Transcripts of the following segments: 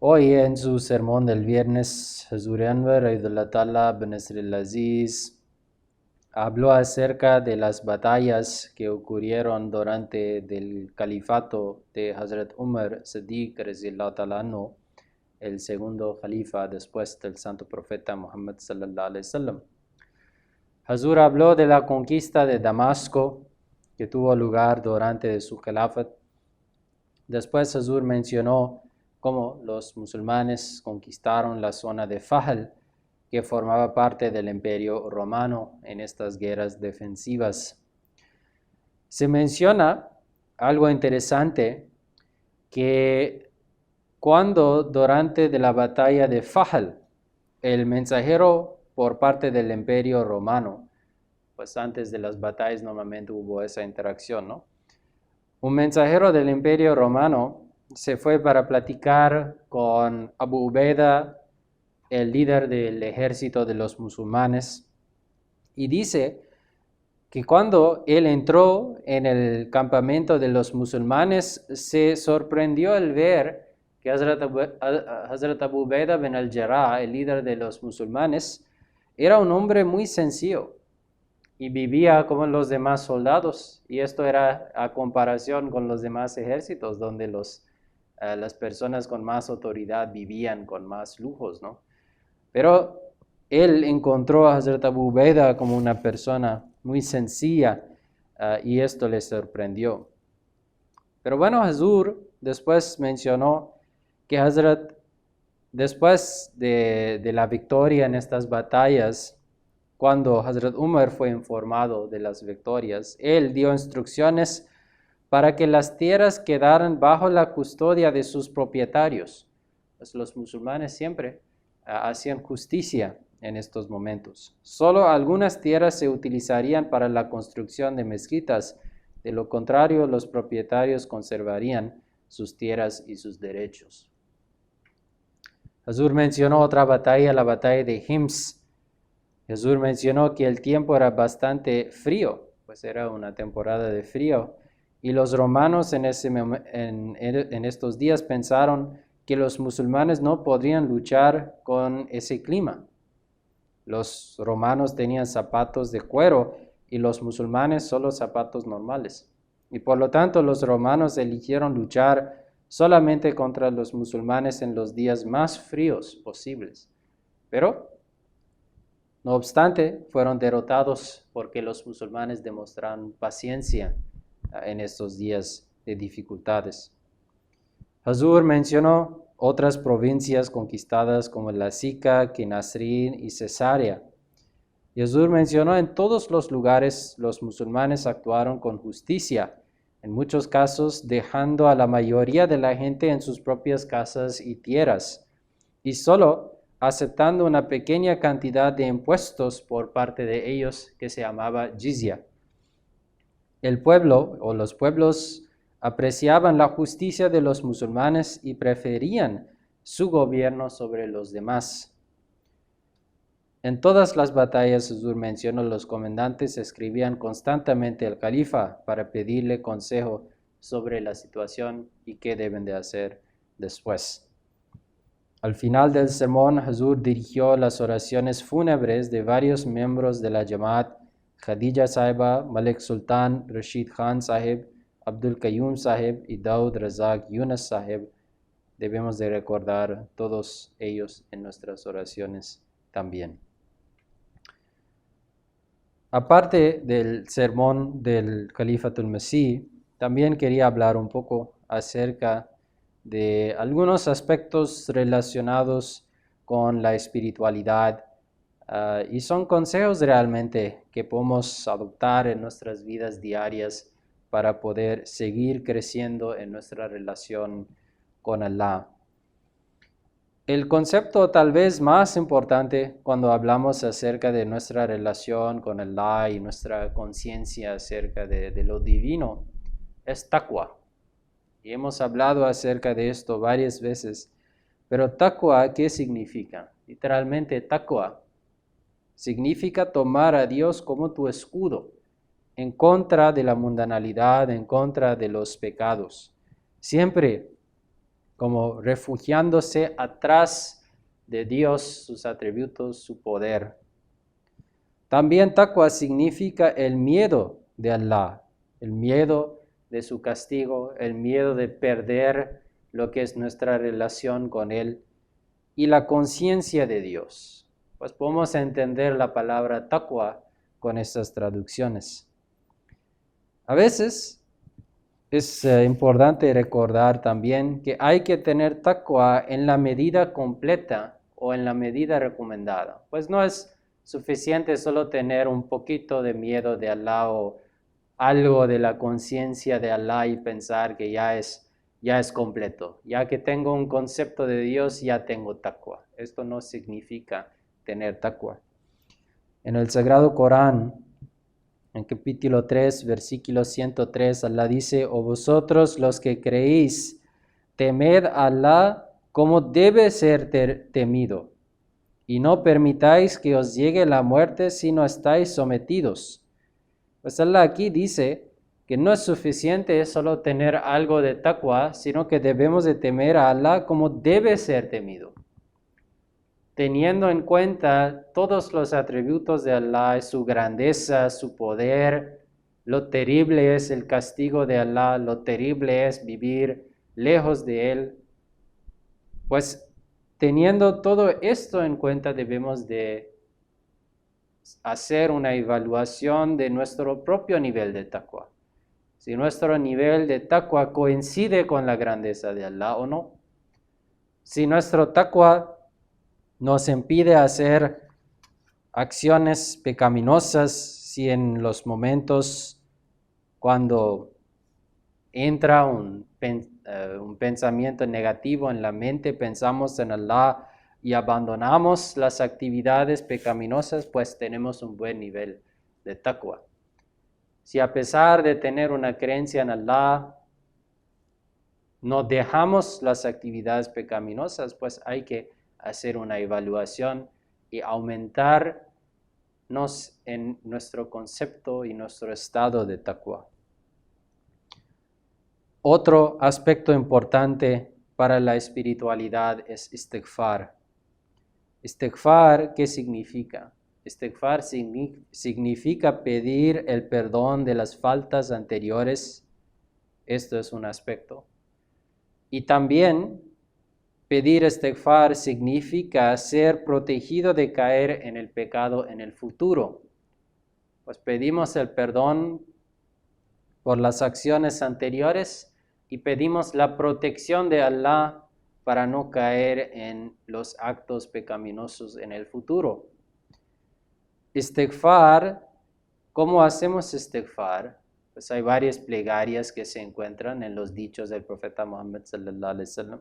Hoy en su sermón del viernes, Hazur Anwar Aidullah Ta'ala bin Nasr al-Aziz habló acerca de las batallas que ocurrieron durante el califato de Hazrat Umar Siddiq radhiyallahu ta'ala anhu, el segundo califa después del santo profeta Muhammad sallallahu alaihi wasallam. Hazur habló de la conquista de Damasco que tuvo lugar durante su califat. Después Hazur mencionó cómo los musulmanes conquistaron la zona de Fahl, que formaba parte del Imperio Romano en estas guerras defensivas. Se menciona algo interesante, que cuando durante de la batalla de Fahl, el mensajero por parte del Imperio Romano, pues antes de las batallas normalmente hubo esa interacción, ¿no? Un mensajero del Imperio Romano se fue para platicar con Abu Ubaidah, el líder del ejército de los musulmanes, y dice que cuando él entró en el campamento de los musulmanes, se sorprendió al ver que Hazrat Abu Ubaidah bin al-Jarrah, el líder de los musulmanes, era un hombre muy sencillo y vivía como los demás soldados, y esto era a comparación con los demás ejércitos, donde las personas con más autoridad vivían con más lujos, ¿no? Pero él encontró a Hazrat Abu Ubaidah como una persona muy sencilla, y esto le sorprendió. Pero bueno, Hazur después mencionó que Hazrat, después de la victoria en estas batallas, cuando Hazrat Umar fue informado de las victorias, él dio instrucciones para que las tierras quedaran bajo la custodia de sus propietarios. Pues los musulmanes siempre hacían justicia en estos momentos. Solo algunas tierras se utilizarían para la construcción de mezquitas. De lo contrario, los propietarios conservarían sus tierras y sus derechos. Hazur mencionó otra batalla, la batalla de Hims. Hazur mencionó que el tiempo era bastante frío, pues era una temporada de frío, y los romanos en estos días pensaron que los musulmanes no podrían luchar con ese clima. Los romanos tenían zapatos de cuero y los musulmanes solo zapatos normales. Y por lo tanto los romanos eligieron luchar solamente contra los musulmanes en los días más fríos posibles. Pero no obstante, fueron derrotados porque los musulmanes demostraron paciencia en estos días de dificultades. Hazur mencionó otras provincias conquistadas como la Sica, Qinasrin y Cesarea. Y Hazur mencionó en todos los lugares los musulmanes actuaron con justicia, en muchos casos dejando a la mayoría de la gente en sus propias casas y tierras, y solo aceptando una pequeña cantidad de impuestos por parte de ellos que se llamaba jizya. El pueblo o los pueblos apreciaban la justicia de los musulmanes y preferían su gobierno sobre los demás. En todas las batallas, Hazur mencionó, los comandantes escribían constantemente al califa para pedirle consejo sobre la situación y qué deben de hacer después. Al final del sermón, Hazur dirigió las oraciones fúnebres de varios miembros de la Jamaat: Khadija Sahiba, Malik Sultan, Rashid Khan Sahib, Abdul Qayyum Sahib y Daud Razak Yunus Sahib. Debemos de recordar todos ellos en nuestras oraciones también. Aparte del sermón del Califatul Masih, también quería hablar un poco acerca de algunos aspectos relacionados con la espiritualidad, y son consejos realmente que podemos adoptar en nuestras vidas diarias para poder seguir creciendo en nuestra relación con Allah. El concepto tal vez más importante cuando hablamos acerca de nuestra relación con Allah y nuestra conciencia acerca de lo divino es taqwa. Y hemos hablado acerca de esto varias veces. Pero taqwa, ¿qué significa? Literalmente taqwa significa tomar a Dios como tu escudo en contra de la mundanalidad, en contra de los pecados. Siempre como refugiándose atrás de Dios, sus atributos, su poder. También taqwa significa el miedo de Allah, el miedo de su castigo, el miedo de perder lo que es nuestra relación con Él y la conciencia de Dios. Pues podemos entender la palabra taqwa con estas traducciones. A veces es importante recordar también que hay que tener taqwa en la medida completa o en la medida recomendada. Pues no es suficiente solo tener un poquito de miedo de Allah o algo de la conciencia de Allah y pensar que ya es completo. Ya que tengo un concepto de Dios, ya tengo taqwa. Esto no significa tener taqwa. En el Sagrado Corán, en capítulo 3, versículo 103, Allah dice: «O vosotros los que creéis, temed a Allah como debe ser temido, y no permitáis que os llegue la muerte si no estáis sometidos». Pues Allah aquí dice que no es suficiente solo tener algo de taqwa, sino que debemos de temer a Allah como debe ser temido, teniendo en cuenta todos los atributos de Allah, su grandeza, su poder. Lo terrible es el castigo de Allah, lo terrible es vivir lejos de Él. Pues teniendo todo esto en cuenta, debemos de hacer una evaluación de nuestro propio nivel de taqwa. Si nuestro nivel de taqwa coincide con la grandeza de Allah o no. Si nuestro taqwa nos impide hacer acciones pecaminosas, si en los momentos cuando entra un pensamiento negativo en la mente, pensamos en Allah y abandonamos las actividades pecaminosas, pues tenemos un buen nivel de taqwa. Si a pesar de tener una creencia en Allah, no dejamos las actividades pecaminosas, pues hay que hacer una evaluación y aumentarnos en nuestro concepto y nuestro estado de taqwa. Otro aspecto importante para la espiritualidad es istighfar. Istighfar, ¿qué significa? Istighfar significa pedir el perdón de las faltas anteriores. Esto es un aspecto. Y también pedir istighfar significa ser protegido de caer en el pecado en el futuro. Pues pedimos el perdón por las acciones anteriores y pedimos la protección de Allah para no caer en los actos pecaminosos en el futuro. Istighfar, ¿cómo hacemos istighfar? Pues hay varias plegarias que se encuentran en los dichos del profeta Muhammad sallallahu alaihi wasallam.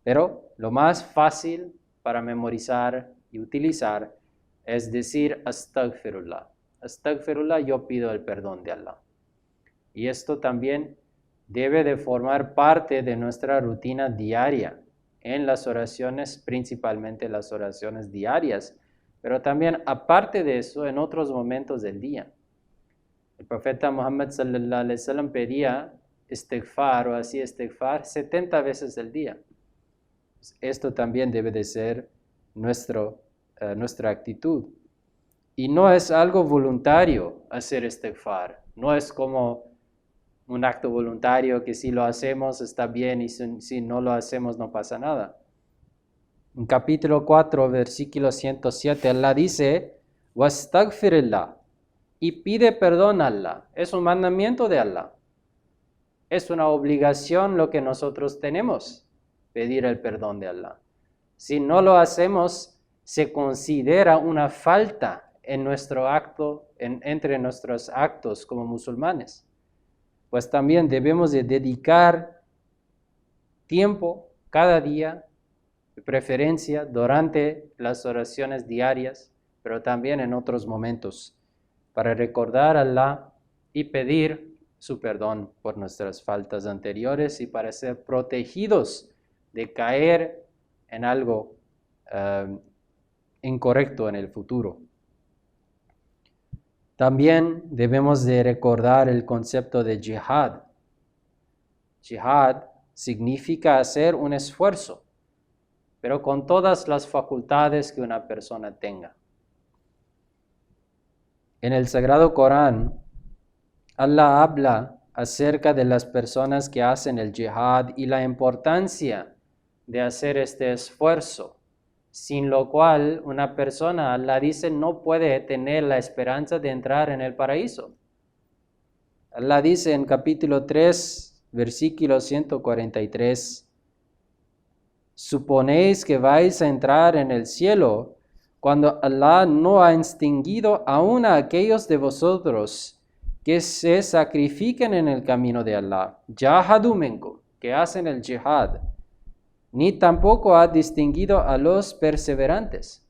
Pero lo más fácil para memorizar y utilizar es decir astaghfirullah. Astaghfirullah, yo pido el perdón de Allah. Y esto también debe de formar parte de nuestra rutina diaria en las oraciones, principalmente las oraciones diarias, pero también aparte de eso en otros momentos del día. El profeta Muhammad sallallahu alaihi wasallam pedía istighfar o así istighfar 70 veces al día. Esto también debe de ser nuestra actitud. Y no es algo voluntario hacer istighfar, no es como un acto voluntario que si lo hacemos está bien y si no lo hacemos no pasa nada. En capítulo 4, versículo 107, Allah dice: «Wastaghfirillah», y pide perdón a Allah. Es un mandamiento de Allah. Es una obligación lo que nosotros tenemos, pedir el perdón de Allah. Si no lo hacemos, se considera una falta en nuestro acto, entre nuestros actos como musulmanes. Pues también debemos de dedicar tiempo cada día, de preferencia durante las oraciones diarias, pero también en otros momentos, para recordar a Allah y pedir su perdón por nuestras faltas anteriores y para ser protegidos de caer en algo incorrecto en el futuro. También debemos de recordar el concepto de jihad. Jihad significa hacer un esfuerzo, pero con todas las facultades que una persona tenga. En el Sagrado Corán, Allah habla acerca de las personas que hacen el jihad y la importancia de hacer este esfuerzo, sin lo cual una persona, Allah dice, no puede tener la esperanza de entrar en el paraíso. Allah dice en capítulo 3, versículo 143, ¿suponéis que vais a entrar en el cielo cuando Allah no ha extinguido aún a aquellos de vosotros que se sacrifiquen en el camino de Allah, jahadu minkum, que hacen el jihad, ni tampoco ha distinguido a los perseverantes?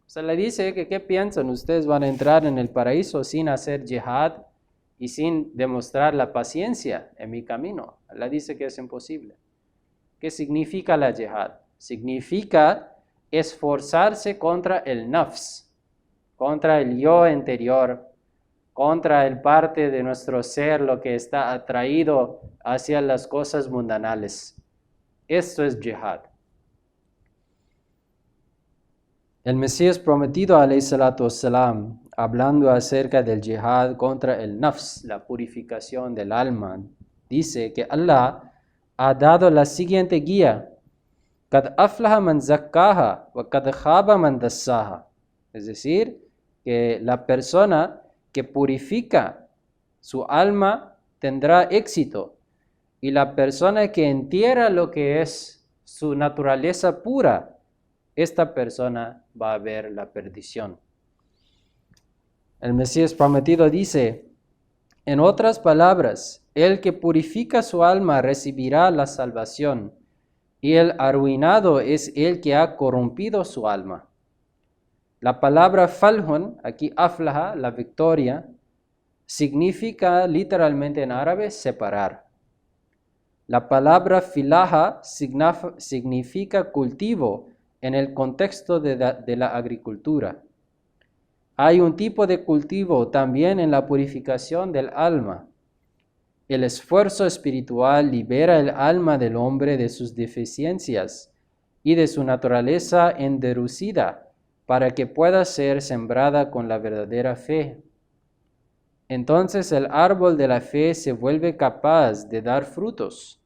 O sea, le dice que ¿qué piensan? ¿Ustedes van a entrar en el paraíso sin hacer jihad y sin demostrar la paciencia en mi camino? Allah dice que es imposible. ¿Qué significa la jihad? Significa esforzarse contra el nafs, contra el yo interior, contra el parte de nuestro ser, lo que está atraído hacia las cosas mundanales. Esto es jihad. El Mesías prometido, alayhi salatu wassalam, hablando acerca del jihad contra el nafs, la purificación del alma, dice que Allah ha dado la siguiente guía: Qad aflaha man zakkaha wa qad khaba man dassaha. Es decir, que la persona que purifica su alma tendrá éxito, y la persona que entierra lo que es su naturaleza pura, esta persona va a ver la perdición. El Mesías prometido dice, en otras palabras, el que purifica su alma recibirá la salvación, y el arruinado es el que ha corrompido su alma. La palabra falhun, aquí aflaha, la victoria, significa literalmente en árabe separar. La palabra filaha significa cultivo en el contexto de la agricultura. Hay un tipo de cultivo también en la purificación del alma. El esfuerzo espiritual libera el alma del hombre de sus deficiencias y de su naturaleza endurecida para que pueda ser sembrada con la verdadera fe. Entonces el árbol de la fe se vuelve capaz de dar frutos.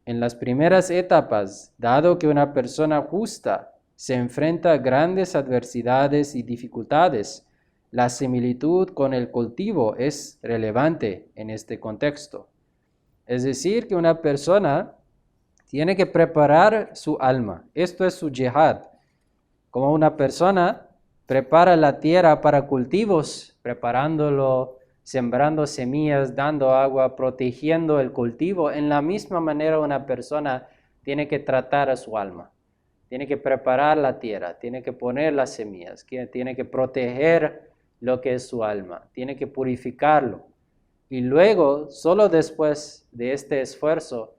En las primeras etapas, dado que una persona justa se enfrenta a grandes adversidades y dificultades, la similitud con el cultivo es relevante en este contexto. Es decir, que una persona tiene que preparar su alma. Esto es su jihad. Como una persona prepara la tierra para cultivos, preparándolo, sembrando semillas, dando agua, protegiendo el cultivo, en la misma manera una persona tiene que tratar a su alma. Tiene que preparar la tierra, tiene que poner las semillas, tiene que proteger lo que es su alma, tiene que purificarlo. Y luego, solo después de este esfuerzo,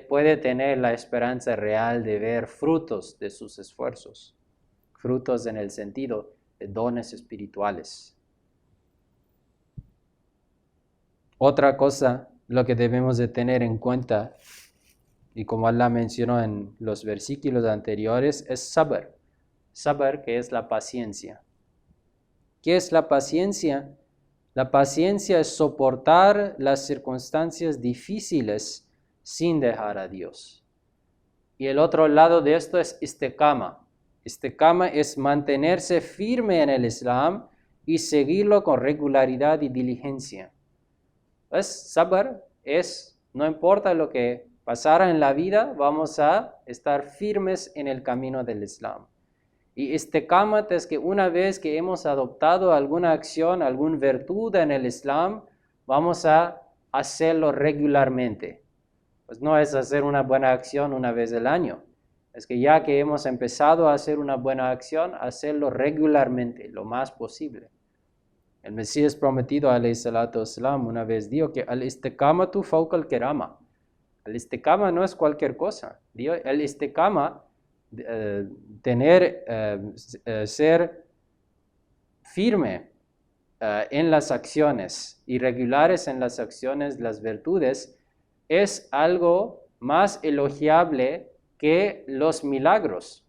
puede tener la esperanza real de ver frutos de sus esfuerzos. Frutos en el sentido de dones espirituales. Otra cosa, lo que debemos de tener en cuenta, y como Allah mencionó en los versículos anteriores, es sabr. Sabr, que es la paciencia. ¿Qué es la paciencia? La paciencia es soportar las circunstancias difíciles sin dejar a Dios. Y el otro lado de esto es istiqama. Istiqama es mantenerse firme en el Islam y seguirlo con regularidad y diligencia. Pues sabr es, no importa lo que pasara en la vida, vamos a estar firmes en el camino del Islam. Y istiqamat es que una vez que hemos adoptado alguna acción, alguna virtud en el Islam, vamos a hacerlo regularmente. Pues no es hacer una buena acción una vez al año. Es que ya que hemos empezado a hacer una buena acción, hacerlo regularmente, lo más posible. El Mesías prometido, alayhi salatu wassalam, una vez dijo que al-istiqamatu fawqa al-kirama. El istiqama no es cualquier cosa. El istiqama, ser firme en las acciones y regulares en las acciones, las virtudes, es algo más elogiable que los milagros.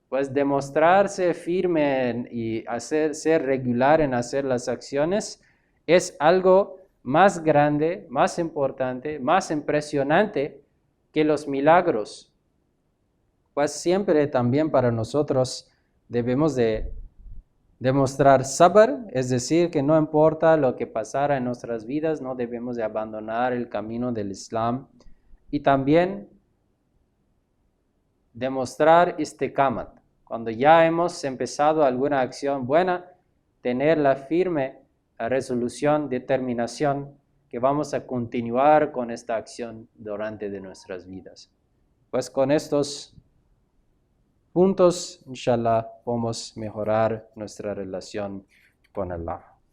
Pues demostrarse firme y ser regular en hacer las acciones es algo más grande, más importante, más impresionante que los milagros. Pues siempre también para nosotros debemos de demostrar sabr, es decir, que no importa lo que pasara en nuestras vidas, no debemos de abandonar el camino del Islam. Y también demostrar istiqamat. Cuando ya hemos empezado alguna acción buena, tener la firme resolución, determinación que vamos a continuar con esta acción durante de nuestras vidas. Pues con estos puntos, inshallah, podemos mejorar nuestra relación con Allah.